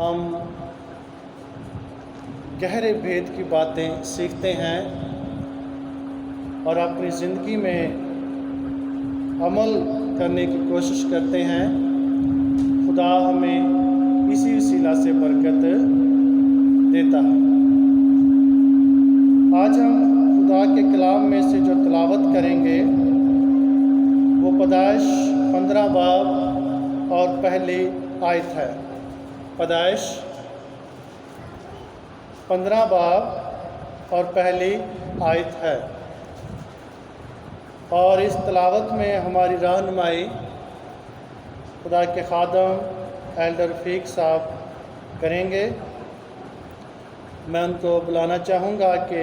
ہم گہرے بھید کی باتیں سیکھتے ہیں اور اپنی زندگی میں عمل کرنے کی کوشش کرتے ہیں۔ خدا ہمیں اسی وسیلہ سے برکت دیتا ہے۔ آج ہم خدا کے کلام میں سے جو تلاوت کریں گے وہ پیدائش 15 باب اور پہلی آیت ہے۔ پیدائش 15 باب اور پہلی آیت ہے، اور اس تلاوت میں ہماری رہنمائی خدا کے خادم ایلڈر رفیق صاحب کریں گے۔ میں ان کو بلانا چاہوں گا کہ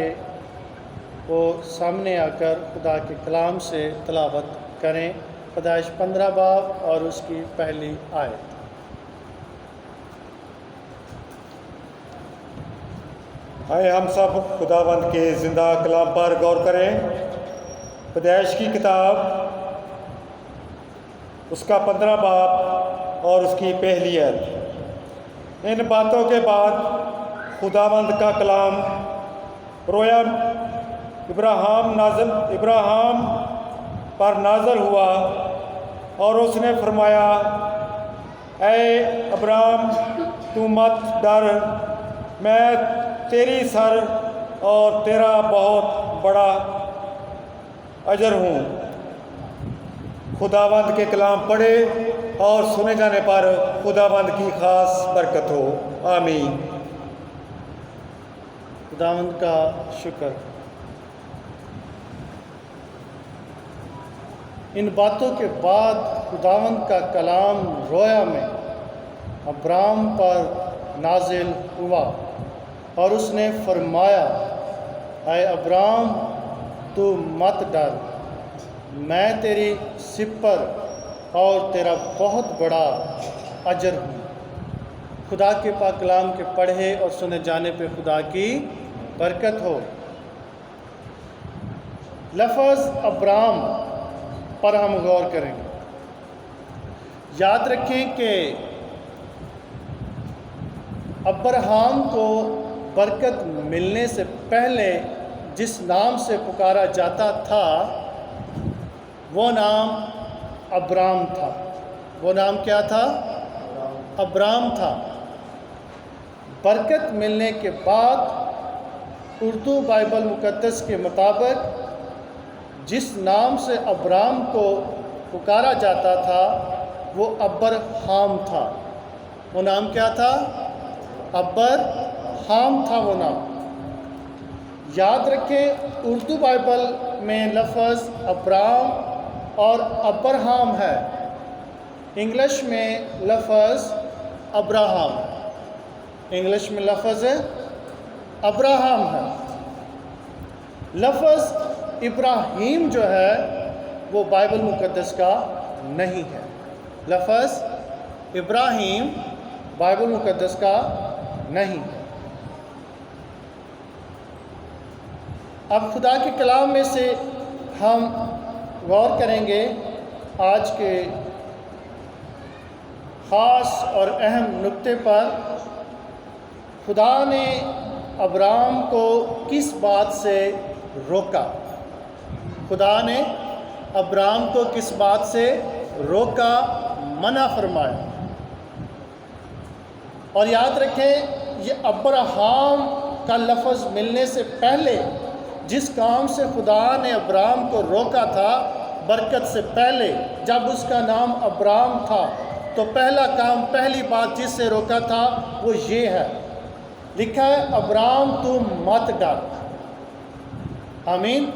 وہ سامنے آ کر خدا کے کلام سے تلاوت کریں۔ پیدائش 15 باب اور اس کی پہلی آیت۔ آئے ہم سب خداوند کے زندہ کلام پر غور کریں۔ پیدائش کی کتاب اس کا 15 باب اور اس کی پہلی آیت۔ ان باتوں کے بعد خداوند کا کلام رویا ابراہیم پر نازل ہوا اور اس نے فرمایا، اے ابراہیم تو مت ڈر، میں تیری سر اور تیرا بہت بڑا اجر ہوں۔ خداوند کے کلام پڑھے اور سنے جانے پر خداوند کی خاص برکت ہو، آمین۔ خداوند کا شکر۔ ان باتوں کے بعد خداوند کا کلام رویا میں ابراہیم پر نازل ہوا اور اس نے فرمایا، اے ابراہیم تو مت ڈر، میں تیری سپر اور تیرا بہت بڑا اجر ہوں۔ خدا کے پاک کلام کے پڑھے اور سنے جانے پہ خدا کی برکت ہو۔ لفظ ابراہیم پر ہم غور کریں گے۔ یاد رکھیں کہ ابراہیم کو برکت ملنے سے پہلے جس نام سے پکارا جاتا تھا وہ نام ابرام تھا۔ وہ نام کیا تھا؟ ابرام تھا۔ برکت ملنے کے بعد اردو بائبل مقدس کے مطابق جس نام سے ابرام کو پکارا جاتا تھا وہ ابرہام تھا۔ وہ نام کیا تھا؟ ابرہام تھا وہ نام۔ یاد رکھیں اردو بائبل میں لفظ ابرام اور ابرہام ہے، انگلش میں لفظ ابراہم، انگلش میں لفظ ابراہم ہے۔ لفظ ابراہیم جو ہے وہ بائبل مقدس کا نہیں ہے۔ لفظ ابراہیم بائبل مقدس کا نہیں ہے۔ اب خدا کے کلام میں سے ہم غور کریں گے آج کے خاص اور اہم نقطے پر۔ خدا نے ابرام کو کس بات سے روکا؟ خدا نے ابرام کو کس بات سے روکا، منع فرمایا؟ اور یاد رکھیں یہ ابراہام کا لفظ ملنے سے پہلے جس کام سے خدا نے ابرام کو روکا تھا، برکت سے پہلے جب اس کا نام ابرام تھا، تو پہلا کام، پہلی بات جس سے روکا تھا وہ یہ ہے، لکھا ہے ابرام تو مت ڈر۔ آمین۔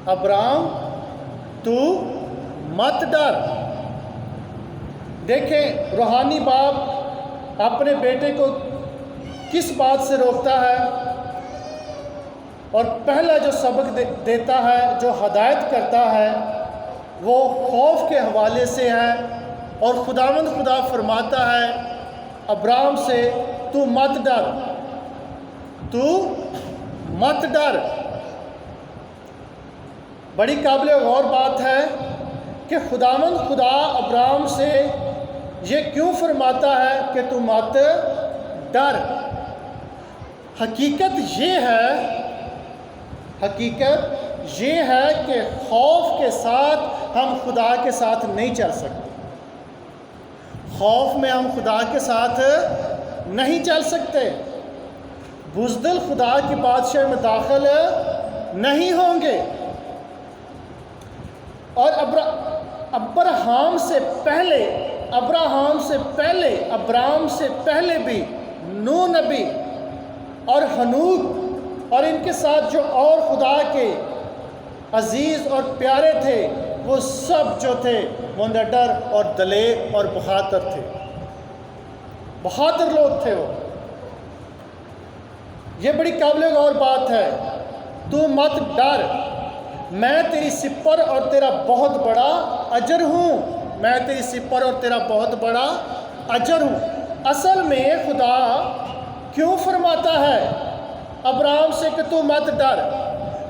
ابرام تو مت ڈر۔ دیکھیں روحانی باپ اپنے بیٹے کو کس بات سے روکتا ہے، اور پہلا جو سبق دیتا ہے، جو ہدایت کرتا ہے، وہ خوف کے حوالے سے ہے، اور خداوند خدا فرماتا ہے ابرام سے، تو مت ڈر، تو مت ڈر۔ بڑی قابل غور بات ہے کہ خداوند خدا ابرام سے یہ کیوں فرماتا ہے کہ تو مت ڈر، حقیقت یہ ہے کہ خوف کے ساتھ ہم خدا کے ساتھ نہیں چل سکتے۔ خوف میں ہم خدا کے ساتھ نہیں چل سکتے، بزدل خدا کی بادشاہی میں داخل نہیں ہوں گے۔ اور ابراہم سے پہلے بھی نوح نبی اور ہنوک اور ان کے ساتھ جو اور خدا کے عزیز اور پیارے تھے، وہ سب جو تھے وہ نڈر اور دلیر اور بہادر تھے، بہادر لوگ تھے وہ۔ یہ بڑی قابل غور بات ہے، تو مت ڈر، میں تیری سپر اور تیرا بہت بڑا اجر ہوں، میں تیری سپر اور تیرا بہت بڑا اجر ہوں۔ اصل میں خدا کیوں فرماتا ہے ابراہم سے کہ تو مت ڈر؟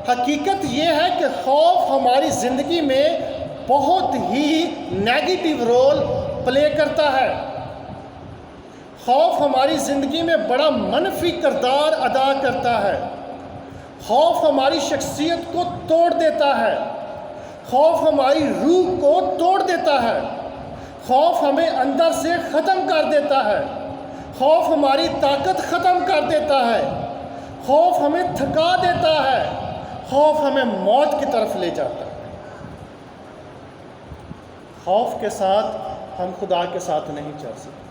حقیقت یہ ہے کہ خوف ہماری زندگی میں بہت ہی نیگیٹو رول پلے کرتا ہے۔ خوف ہماری زندگی میں بڑا منفی کردار ادا کرتا ہے۔ خوف ہماری شخصیت کو توڑ دیتا ہے، خوف ہماری روح کو توڑ دیتا ہے، خوف ہمیں اندر سے ختم کر دیتا ہے، خوف ہماری طاقت ختم کر دیتا ہے، خوف ہمیں تھکا دیتا ہے، خوف ہمیں موت کی طرف لے جاتا ہے۔ خوف کے ساتھ ہم خدا کے ساتھ نہیں چل سکتے۔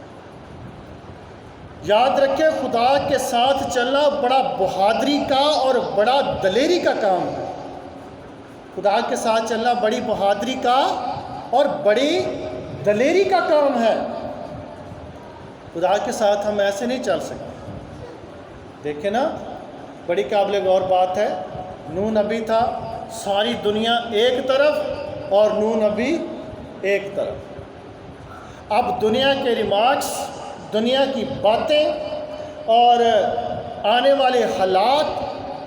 یاد رکھیں، خدا کے ساتھ چلنا بڑا بہادری کا اور بڑا دلیری کا کام ہے۔ خدا کے ساتھ چلنا بڑی بہادری کا اور بڑی دلیری کا کام ہے۔ خدا کے ساتھ ہم ایسے نہیں چل سکتے۔ دیکھیں نا، بڑی قابل غور بات ہے، نوح نبی تھا، ساری دنیا ایک طرف اور نوح نبی ایک طرف۔ اب دنیا کے ریمارکس، دنیا کی باتیں اور آنے والے حالات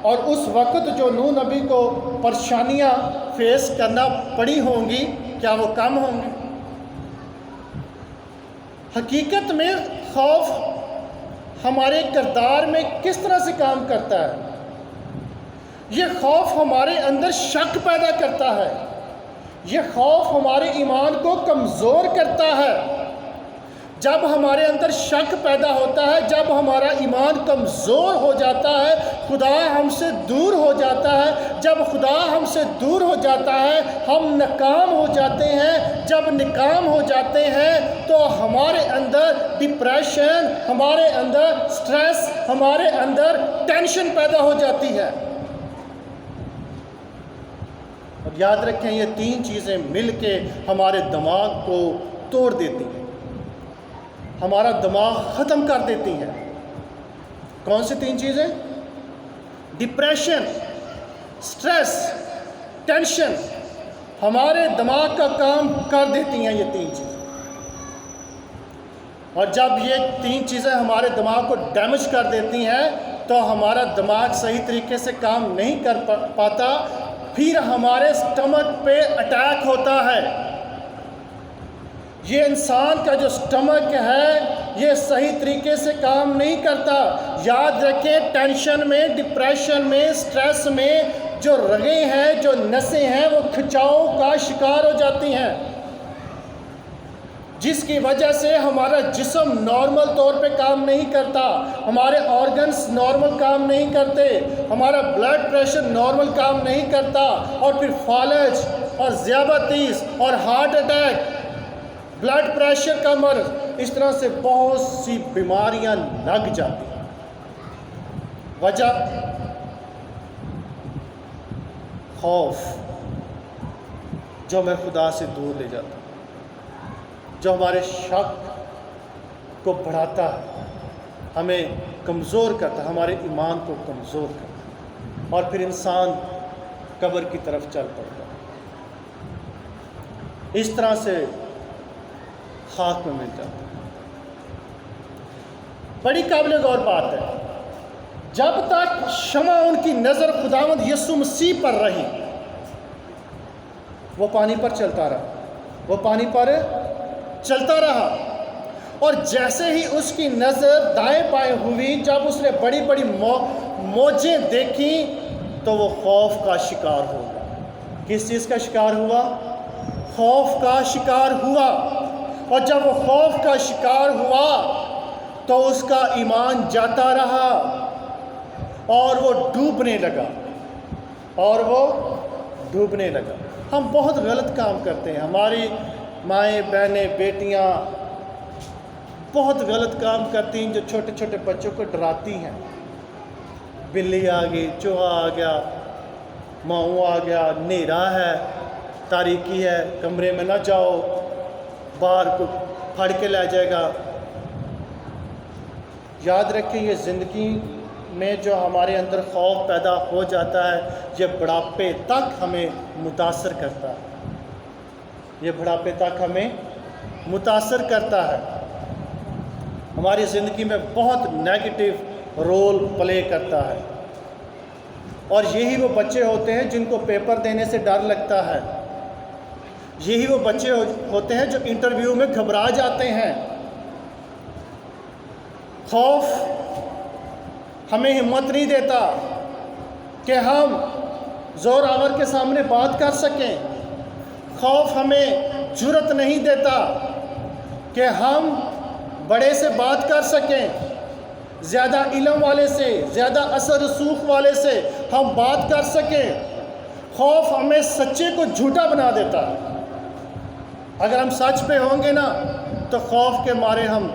اور اس وقت جو نوح نبی کو پریشانیاں فیس کرنا پڑی ہوں گی، کیا وہ کم ہوں گی؟ حقیقت میں خوف ہمارے کردار میں کس طرح سے کام کرتا ہے؟ یہ خوف ہمارے اندر شک پیدا کرتا ہے، یہ خوف ہمارے ایمان کو کمزور کرتا ہے۔ جب ہمارے اندر شک پیدا ہوتا ہے، جب ہمارا ایمان کمزور ہو جاتا ہے، خدا ہم سے دور ہو جاتا ہے۔ جب خدا ہم سے دور ہو جاتا ہے، ہم ناکام ہو جاتے ہیں۔ جب ناکام ہو جاتے ہیں تو ہمارے اندر ڈپریشن، ہمارے اندر سٹریس، ہمارے اندر ٹینشن پیدا ہو جاتی ہے۔ اور یاد رکھیں، یہ تین چیزیں مل کے ہمارے دماغ کو توڑ دیتی ہیں، ہمارا دماغ ختم کر دیتی ہیں۔ کون سی تین چیزیں؟ ڈپریشن، سٹریس، ٹینشن ہمارے دماغ کا کام کر دیتی ہیں یہ تین چیزیں۔ اور جب یہ تین چیزیں ہمارے دماغ کو ڈیمیج کر دیتی ہیں تو ہمارا دماغ صحیح طریقے سے کام نہیں کر پاتا، پھر ہمارے سٹمک پہ اٹیک ہوتا ہے۔ یہ انسان کا جو سٹمک ہے یہ صحیح طریقے سے کام نہیں کرتا۔ یاد رکھیں، ٹینشن میں، ڈپریشن میں، سٹریس میں جو رگیں ہیں، جو نسیں ہیں، وہ کھچاؤ کا شکار ہو جاتی ہیں، جس کی وجہ سے ہمارا جسم نارمل طور پہ کام نہیں کرتا، ہمارے آرگنز نارمل کام نہیں کرتے، ہمارا بلڈ پریشر نارمل کام نہیں کرتا، اور پھر فالج اور ذیابیطس اور ہارٹ اٹیک، بلڈ پریشر کا مرض، اس طرح سے بہت سی بیماریاں لگ جاتی ہیں۔ وجہ خوف، جو ہمیں خدا سے دور لے جاتا ہے، جو ہمارے شک کو بڑھاتا ہے، ہمیں کمزور کرتا ہے، ہمارے ایمان کو کمزور کرتا ہے، اور پھر انسان قبر کی طرف چل پڑتا ہے، اس طرح سے خاک میں مل جاتا ہے۔ بڑی قابل غور بات ہے، جب تک شمع ان کی نظر خداوند یسوع مسیح پر رہی، وہ پانی پر چلتا رہا، وہ پانی پر چلتا رہا، اور جیسے ہی اس کی نظر دائیں بائیں ہوئی، جب اس نے بڑی بڑی موجیں دیکھیں تو وہ خوف کا شکار ہو گیا۔ کس چیز کا شکار ہوا؟ خوف کا شکار ہوا۔ اور جب وہ خوف کا شکار ہوا تو اس کا ایمان جاتا رہا اور وہ ڈوبنے لگا۔ ہم بہت غلط کام کرتے ہیں، ہماری مائیں بہنیں بیٹیاں بہت غلط کام کرتی ہیں جو چھوٹے چھوٹے بچوں کو ڈراتی ہیں۔ بلی آ گئی، چوہا آ گیا، ماؤں آ گیا، نیرا ہے، تاریکی ہے، کمرے میں نہ جاؤ، باہر کو پھاڑ کے لے جائے گا۔ یاد رکھیں یہ زندگی میں جو ہمارے اندر خوف پیدا ہو جاتا ہے، یہ بڑھاپے تک ہمیں متاثر کرتا ہے، ہماری زندگی میں بہت نیگیٹو رول پلے کرتا ہے۔ اور یہی وہ بچے ہوتے ہیں جن کو پیپر دینے سے ڈر لگتا ہے، یہی وہ بچے ہوتے ہیں جو انٹرویو میں گھبرا جاتے ہیں۔ خوف ہمیں ہمت نہیں دیتا کہ ہم زور آور کے سامنے بات کر سکیں۔ خوف ہمیں جرأت نہیں دیتا کہ ہم بڑے سے بات کر سکیں، زیادہ علم والے سے، زیادہ اثر رسوخ والے سے ہم بات کر سکیں۔ خوف ہمیں سچے کو جھوٹا بنا دیتا ہے۔ اگر ہم سچ پہ ہوں گے نا تو خوف کے مارے ہم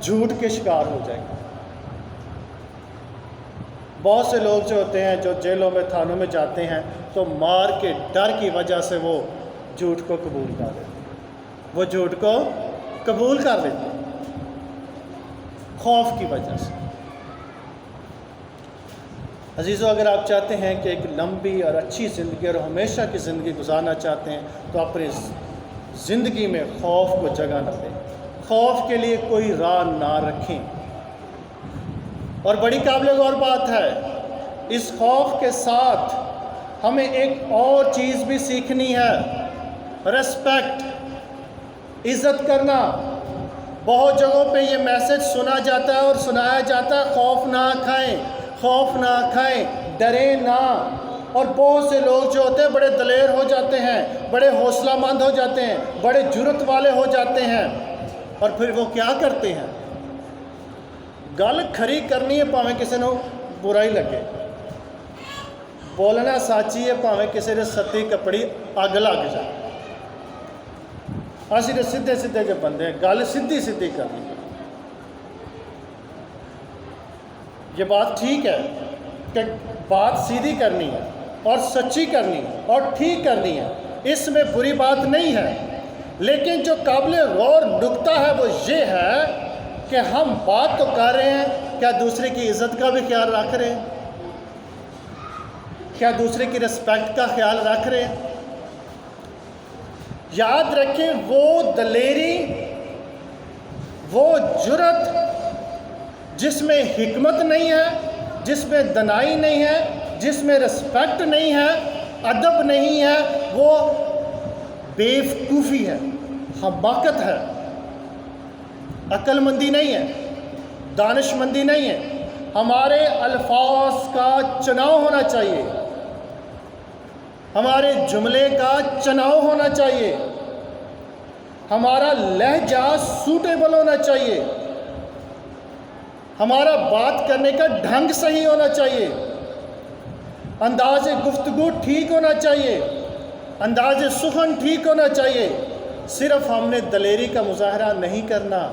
جھوٹ کے شکار ہو جائیں گے۔ بہت سے لوگ جو ہوتے ہیں جو جیلوں میں تھانوں میں جاتے ہیں تو مار کے ڈر کی وجہ سے وہ جھوٹ کو قبول کر لیتے ہیں، خوف کی وجہ سے۔ عزیزو، اگر آپ چاہتے ہیں کہ ایک لمبی اور اچھی زندگی اور ہمیشہ کی زندگی گزارنا چاہتے ہیں تو اپنی زندگی میں خوف کو جگہ نہ دیں، خوف کے لیے کوئی راہ نہ رکھیں۔ اور بڑی قابل غور بات ہے، اس خوف کے ساتھ ہمیں ایک اور چیز بھی سیکھنی ہے، ریسپیکٹ، عزت کرنا۔ بہت جگہوں پہ یہ میسج سنا جاتا ہے اور سنایا جاتا ہے، خوف نہ کھائیں، ڈریں نہ۔ اور بہت سے لوگ جو ہوتے ہیں بڑے دلیر ہو جاتے ہیں، بڑے حوصلہ مند ہو جاتے ہیں، بڑے جرأت والے ہو جاتے ہیں، اور پھر وہ کیا کرتے ہیں؟ گل کھری کرنی ہے پاویں کسی نے برائی لگے، بولنا سچی ہے پاویں کسی نے ستی کپڑی اگ لگ جائے۔ اسی تو سیدھے جو بندے ہیں، گل سیدھی کرنی ہے۔ یہ بات ٹھیک ہے کہ بات سیدھی کرنی ہے اور سچی کرنی ہے اور ٹھیک کرنی ہے، اس میں بری بات نہیں ہے، لیکن جو قابل غور نکتہ ہے وہ یہ ہے کہ ہم بات تو کر رہے ہیں، کیا دوسرے کی عزت کا بھی خیال رکھ رہے ہیں؟ کیا دوسرے کی رسپیکٹ کا خیال رکھ رہے ہیں؟ یاد رکھیں، وہ دلیری، وہ جرأت جس میں حکمت نہیں ہے، جس میں دنائی نہیں ہے، جس میں رسپیکٹ نہیں ہے، ادب نہیں ہے، وہ بیوقوفی ہے، حماقت ہے، عقل مندی نہیں ہے، دانش مندی نہیں ہے۔ ہمارے الفاظ کا چناؤ ہونا چاہیے، ہمارے جملے کا چناؤ ہونا چاہیے، ہمارا لہجہ سوٹیبل ہونا چاہیے، ہمارا بات کرنے کا ڈھنگ صحیح ہونا چاہیے، انداز گفتگو ٹھیک ہونا چاہیے، انداز سخن ٹھیک ہونا چاہیے۔ صرف ہم نے دلیری کا مظاہرہ نہیں کرنا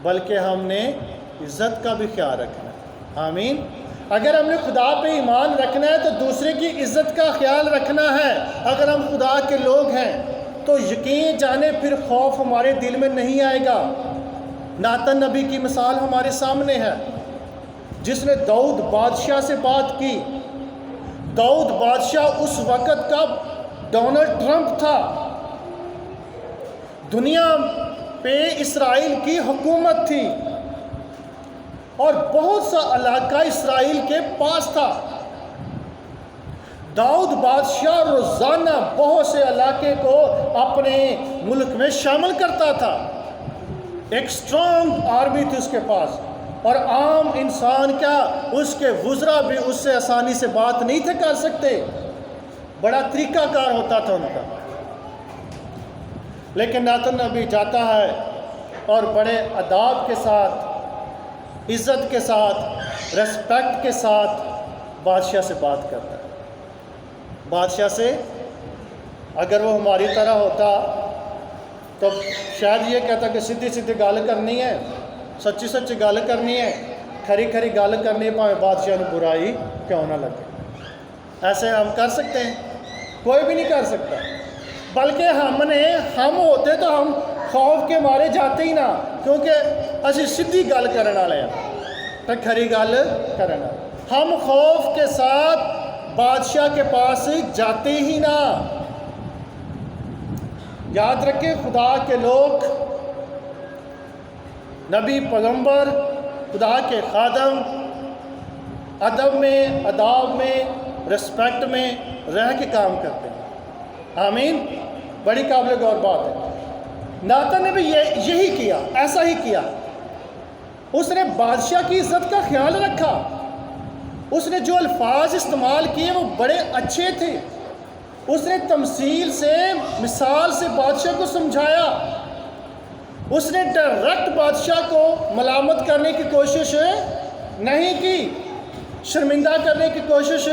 بلکہ ہم نے عزت کا بھی خیال رکھنا ہے۔ آمین۔ اگر ہم نے خدا پہ ایمان رکھنا ہے تو دوسرے کی عزت کا خیال رکھنا ہے۔ اگر ہم خدا کے لوگ ہیں تو یقین جانے پھر خوف ہمارے دل میں نہیں آئے گا۔ ناتن نبی کی مثال ہمارے سامنے ہے، جس نے داؤد بادشاہ سے بات کی۔ داؤد بادشاہ اس وقت کا ڈونلڈ ٹرمپ تھا، دنیا پہ اسرائیل کی حکومت تھی اور بہت سا علاقہ اسرائیل کے پاس تھا۔ داؤد بادشاہ روزانہ بہت سے علاقے کو اپنے ملک میں شامل کرتا تھا۔ ایک اسٹرانگ آرمی تھی اس کے پاس، اور عام انسان کیا، اس کے وزراء بھی اس سے آسانی سے بات نہیں تھے کر سکتے، بڑا طریقہ کار ہوتا تھا ان کا۔ لیکن ناتن نبی جاتا ہے اور بڑے اداب کے ساتھ، عزت کے ساتھ، ریسپیکٹ کے ساتھ بادشاہ سے بات کرتا ہے۔ بادشاہ سے اگر وہ ہماری طرح ہوتا تو شاید یہ کہتا کہ سیدھی سیدھی گل کرنی ہے، سچی سچی گل کرنی ہے، کھری کھری گل کرنی ہے، پاویں بادشاہ نے برائی کیوں نہ لگے۔ ایسے ہم کر سکتے ہیں؟ کوئی بھی نہیں کر سکتا۔ بلکہ ہم ہوتے تو ہم خوف کے مارے جاتے ہی نہ، کیونکہ اسی سیدھی گل کرنے والے ہیں، تو کھری گل کرنا، ہم خوف کے ساتھ بادشاہ کے پاس جاتے ہی نہ۔ یاد رکھیں، خدا کے لوگ، نبی پیغمبر، خدا کے خادم، ادب میں، آداب میں، رسپیکٹ میں رہ کے کام کرتے ہیں۔ آمین۔ بڑی قابل غور بات ہے۔ ناتن نے بھی یہی کیا، ایسا ہی کیا۔ اس نے بادشاہ کی عزت کا خیال رکھا، اس نے جو الفاظ استعمال کیے وہ بڑے اچھے تھے، اس نے تمثیل سے، مثال سے بادشاہ کو سمجھایا، اس نے ڈائریکٹ بادشاہ کو ملامت کرنے کی کوشش نہیں کی، شرمندہ کرنے کی کوشش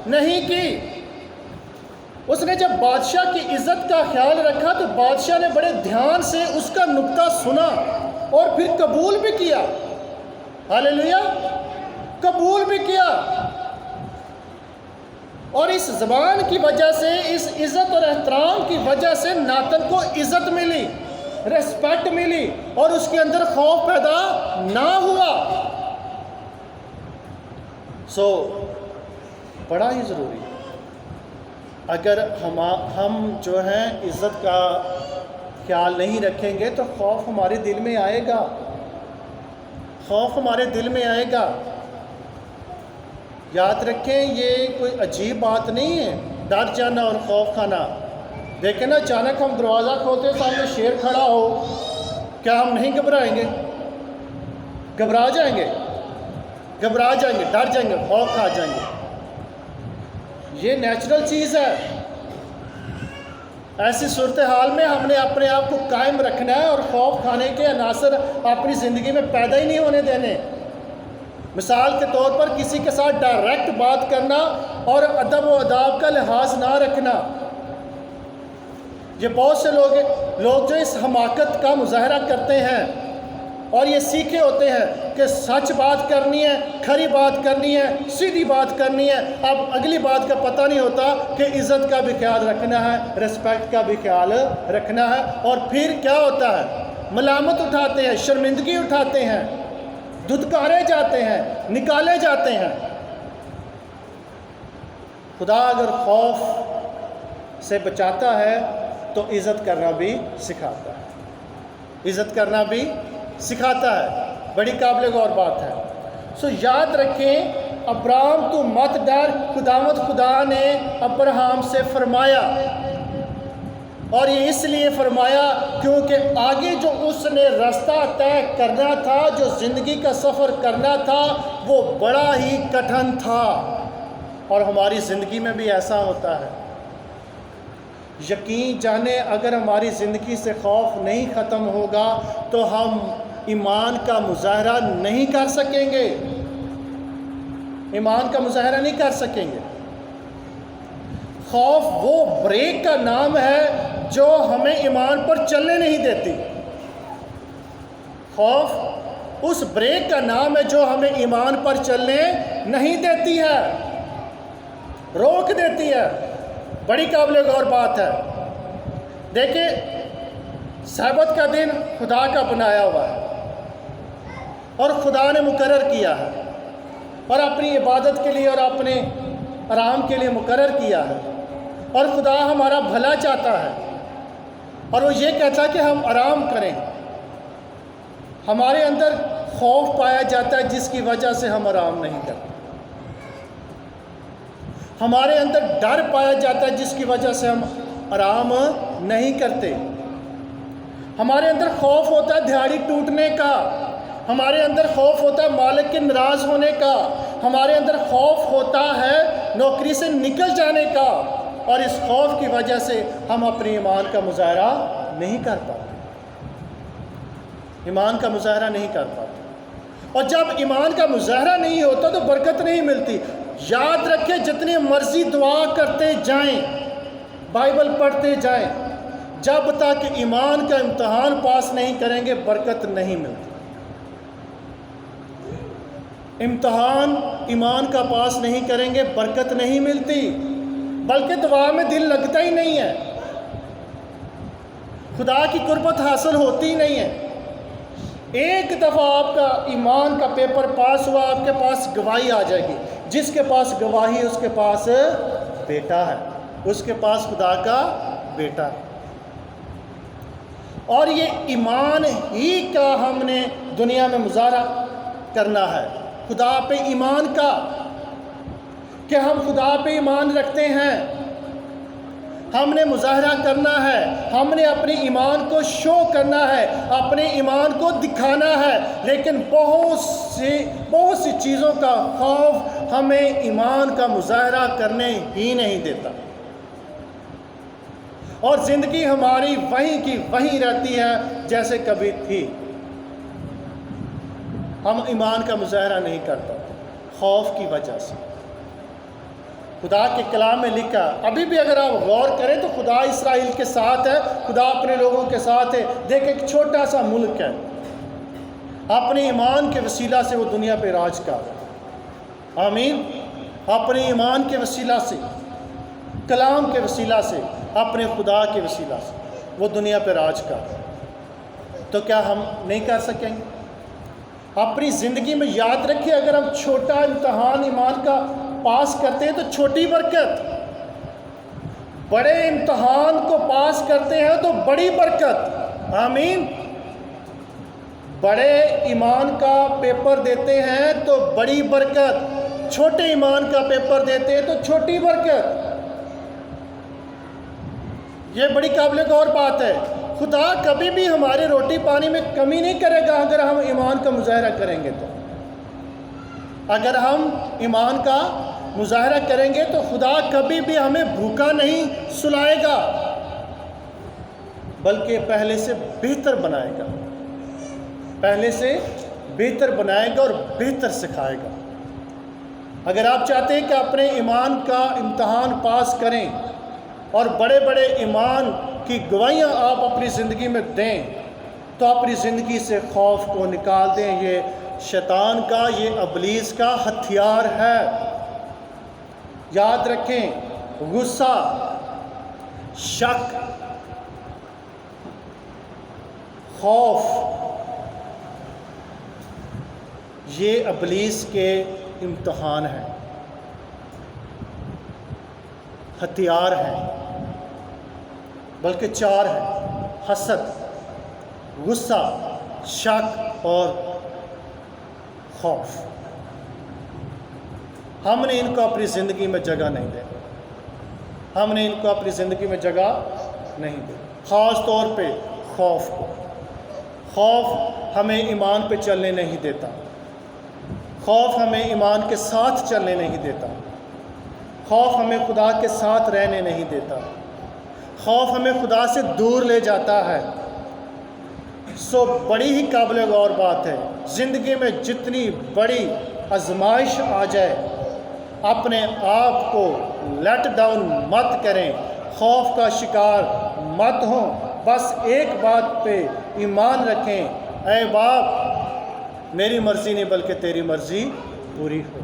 نہیں کی۔ اس نے جب بادشاہ کی عزت کا خیال رکھا تو بادشاہ نے بڑے دھیان سے اس کا نکتہ سنا اور پھر قبول بھی کیا۔ ہاللیلویا، قبول بھی کیا۔ اور اس زبان کی وجہ سے، اس عزت اور احترام کی وجہ سے ناتن کو عزت ملی، ریسپیکٹ ملی، اور اس کے اندر خوف پیدا نہ ہوا۔ بڑا ہی ضروری ہے۔ اگر ہم جو ہیں عزت کا خیال نہیں رکھیں گے تو خوف ہمارے دل میں آئے گا، خوف ہمارے دل میں آئے گا۔ یاد رکھیں، یہ کوئی عجیب بات نہیں ہے ڈر جانا اور خوف کھانا۔ دیکھیں نا، اچانک ہم دروازہ کھولتے سامنے شیر کھڑا ہو، کیا ہم نہیں گھبرائیں گے؟ گھبرا جائیں گے، گھبرا جائیں گے، ڈر جائیں گے، خوف کھا جائیں گے۔ یہ نیچرل چیز ہے۔ ایسی صورتحال میں ہم نے اپنے آپ کو قائم رکھنا ہے اور خوف کھانے کے عناصر اپنی زندگی میں پیدا ہی نہیں ہونے دینے۔ مثال کے طور پر کسی کے ساتھ ڈائریکٹ بات کرنا اور ادب و آداب کا لحاظ نہ رکھنا۔ یہ بہت سے لوگ جو اس حماقت کا مظاہرہ کرتے ہیں اور یہ سیکھے ہوتے ہیں کہ سچ بات کرنی ہے، کھری بات کرنی ہے، سیدھی بات کرنی ہے۔ اب اگلی بات کا پتہ نہیں ہوتا کہ عزت کا بھی خیال رکھنا ہے، ریسپیکٹ کا بھی خیال رکھنا ہے، اور پھر کیا ہوتا ہے؟ ملامت اٹھاتے ہیں، شرمندگی اٹھاتے ہیں، دھتکارے جاتے ہیں، نکالے جاتے ہیں۔ خدا اگر خوف سے بچاتا ہے تو عزت کرنا بھی سکھاتا ہے، عزت کرنا بھی سکھاتا ہے۔ بڑی قابل غور بات ہے۔ یاد رکھیں، ابراہم تو مت ڈر، خدا نے ابراہم سے فرمایا، اور یہ اس لیے فرمایا کیونکہ آگے جو اس نے راستہ طے کرنا تھا، جو زندگی کا سفر کرنا تھا، وہ بڑا ہی کٹھن تھا۔ اور ہماری زندگی میں بھی ایسا ہوتا ہے۔ یقین جانے، اگر ہماری زندگی سے خوف نہیں ختم ہوگا تو ہم ایمان کا مظاہرہ نہیں کر سکیں گے، ایمان کا مظاہرہ نہیں کر سکیں گے۔ خوف وہ بریک کا نام ہے جو ہمیں ایمان پر چلنے نہیں دیتی۔ خوف اس بریک کا نام ہے جو ہمیں ایمان پر چلنے نہیں دیتی ہے، روک دیتی ہے۔ بڑی قابل غور بات ہے۔ دیکھیں، سبت کا دن خدا کا بنایا ہوا ہے اور خدا نے مقرر کیا ہے، اور اپنی عبادت کے لیے اور اپنے آرام کے لیے مقرر کیا ہے، اور خدا ہمارا بھلا چاہتا ہے، اور وہ یہ کہتا ہے کہ ہم آرام کریں۔ ہمارے اندر خوف پایا جاتا ہے جس کی وجہ سے ہم آرام نہیں کرتے، ہمارے اندر ڈر پایا جاتا ہے جس کی وجہ سے ہم آرام نہیں کرتے۔ ہمارے اندر خوف ہوتا ہے دھاڑی ٹوٹنے کا، ہمارے اندر خوف ہوتا ہے مالک کے ناراض ہونے کا، ہمارے اندر خوف ہوتا ہے نوکری سے نکل جانے کا، اور اس خوف کی وجہ سے ہم اپنے ایمان کا مظاہرہ نہیں کر پاتے، ایمان کا مظاہرہ نہیں کر پاتے۔ اور جب ایمان کا مظاہرہ نہیں ہوتا تو برکت نہیں ملتی۔ یاد رکھیں، جتنی مرضی دعا کرتے جائیں، بائبل پڑھتے جائیں، جب تک ایمان کا امتحان پاس نہیں کریں گے برکت نہیں ملتی۔ امتحان ایمان کا پاس نہیں کریں گے برکت نہیں ملتی، بلکہ دعا میں دل لگتا ہی نہیں ہے، خدا کی قربت حاصل ہوتی ہی نہیں ہے۔ ایک دفعہ آپ کا ایمان کا پیپر پاس ہوا، آپ کے پاس گواہی آ جائے گی۔ جس کے پاس گواہی اس کے پاس بیٹا ہے، اس کے پاس خدا کا بیٹا ہے۔ اور یہ ایمان ہی کا ہم نے دنیا میں مظاہرہ کرنا ہے، خدا پہ ایمان کا، کہ ہم خدا پہ ایمان رکھتے ہیں، ہم نے مظاہرہ کرنا ہے، ہم نے اپنے ایمان کو شو کرنا ہے، اپنے ایمان کو دکھانا ہے۔ لیکن بہت سی چیزوں کا خوف ہمیں ایمان کا مظاہرہ کرنے ہی نہیں دیتا، اور زندگی ہماری وہیں کی وہیں رہتی ہے جیسے کبھی تھی۔ ہم ایمان کا مظاہرہ نہیں کر پاتے خوف کی وجہ سے۔ خدا کے کلام میں لکھا، ابھی بھی اگر آپ غور کریں تو خدا اسرائیل کے ساتھ ہے، خدا اپنے لوگوں کے ساتھ ہے۔ دیکھیں ایک چھوٹا سا ملک ہے، اپنے ایمان کے وسیلہ سے وہ دنیا پہ راج کر رہا ہے۔ آمین۔ اپنے ایمان کے وسیلہ سے، کلام کے وسیلہ سے، اپنے خدا کے وسیلہ سے وہ دنیا پہ راج کر رہا ہے۔ تو کیا ہم نہیں کر سکیں گے؟ اپنی زندگی میں یاد رکھیں، اگر ہم چھوٹا امتحان ایمان کا پاس کرتے ہیں تو چھوٹی برکت، بڑے امتحان کو پاس کرتے ہیں تو بڑی برکت۔ آمین۔ بڑے ایمان کا پیپر دیتے ہیں تو بڑی برکت، چھوٹے ایمان کا پیپر دیتے ہیں تو چھوٹی برکت۔ یہ بڑی قابل غور بات ہے۔ خدا کبھی بھی ہمارے روٹی پانی میں کمی نہیں کرے گا اگر ہم ایمان کا مظاہرہ کریں گے تو۔ اگر ہم ایمان کا مظاہرہ کریں گے تو خدا کبھی بھی ہمیں بھوکا نہیں سلائے گا، بلکہ پہلے سے بہتر بنائے گا، پہلے سے بہتر بنائے گا اور بہتر سکھائے گا۔ اگر آپ چاہتے ہیں کہ اپنے ایمان کا امتحان پاس کریں اور بڑے بڑے ایمان کی گواہیاں آپ اپنی زندگی میں دیں، تو اپنی زندگی سے خوف کو نکال دیں۔ یہ شیطان کا، یہ ابلیس کا ہتھیار ہے۔ یاد رکھیں، غصہ، شک، خوف، یہ ابلیس کے امتحان ہیں، ہتھیار ہیں، بلکہ 4 ہیں: حسد، غصہ، شک اور خوف۔ ہم نے ان کو اپنی زندگی میں جگہ نہیں دی، ہم نے ان کو اپنی زندگی میں جگہ نہیں دی۔ خاص طور پہ خوف کو۔ خوف ہمیں ایمان پہ چلنے نہیں دیتا، خوف ہمیں ایمان کے ساتھ چلنے نہیں دیتا، خوف ہمیں خدا کے ساتھ رہنے نہیں دیتا، خوف ہمیں خدا سے دور لے جاتا ہے۔ سو بڑی ہی قابل غور بات ہے، زندگی میں جتنی بڑی آزمائش آ جائے اپنے آپ کو لیٹ ڈاؤن مت کریں، خوف کا شکار مت ہوں، بس ایک بات پہ ایمان رکھیں: اے باپ، میری مرضی نہیں بلکہ تیری مرضی پوری ہو۔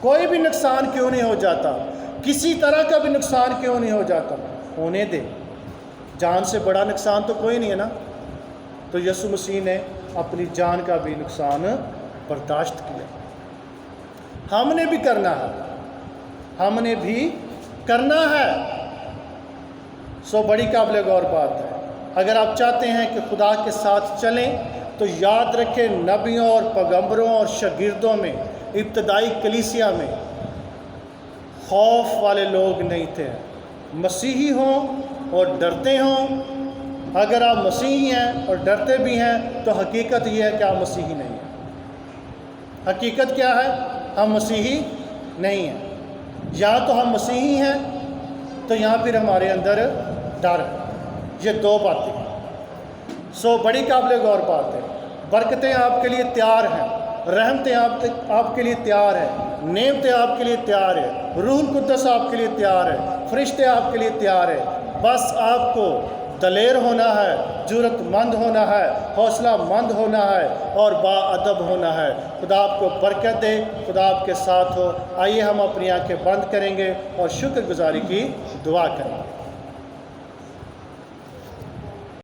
کوئی بھی نقصان کیوں نہیں ہو جاتا، کسی طرح کا بھی نقصان کیوں نہیں ہو جاتا، ہونے دے۔ جان سے بڑا نقصان تو کوئی نہیں ہے نا۔ تو یسوع مسیح نے اپنی جان کا بھی نقصان برداشت کیا، ہم نے بھی کرنا ہے، ہم نے بھی کرنا ہے۔ سو بڑی قابل غور بات ہے۔ اگر آپ چاہتے ہیں کہ خدا کے ساتھ چلیں تو یاد رکھیں، نبیوں اور پیغمبروں اور شاگردوں میں، ابتدائی کلیسیا میں خوف والے لوگ نہیں تھے۔ مسیحی ہوں اور ڈرتے ہوں، اگر آپ مسیحی ہیں اور ڈرتے بھی ہیں تو حقیقت یہ ہے کہ آپ مسیحی نہیں ہیں۔ حقیقت کیا ہے؟ ہم مسیحی نہیں ہیں۔ یا تو ہم مسیحی ہیں تو یہاں پھر ہمارے اندر ڈر ہے۔ یہ دو باتیں بڑی قابل غور بات ہے۔ برکتیں آپ کے لیے تیار ہیں، رحمتیں آپ کے لیے تیار ہے، نعمتیں آپ کے لیے تیار ہے، روح القدس آپ کے لیے تیار ہے، فرشتے آپ کے لیے تیار ہے۔ بس آپ کو دلیر ہونا ہے، جرأت مند ہونا ہے، حوصلہ مند ہونا ہے اور باادب ہونا ہے۔ خدا آپ کو برکت دے، خدا آپ کے ساتھ ہو۔ آئیے ہم اپنی آنکھیں بند کریں گے اور شکر گزاری کی دعا کریں گے۔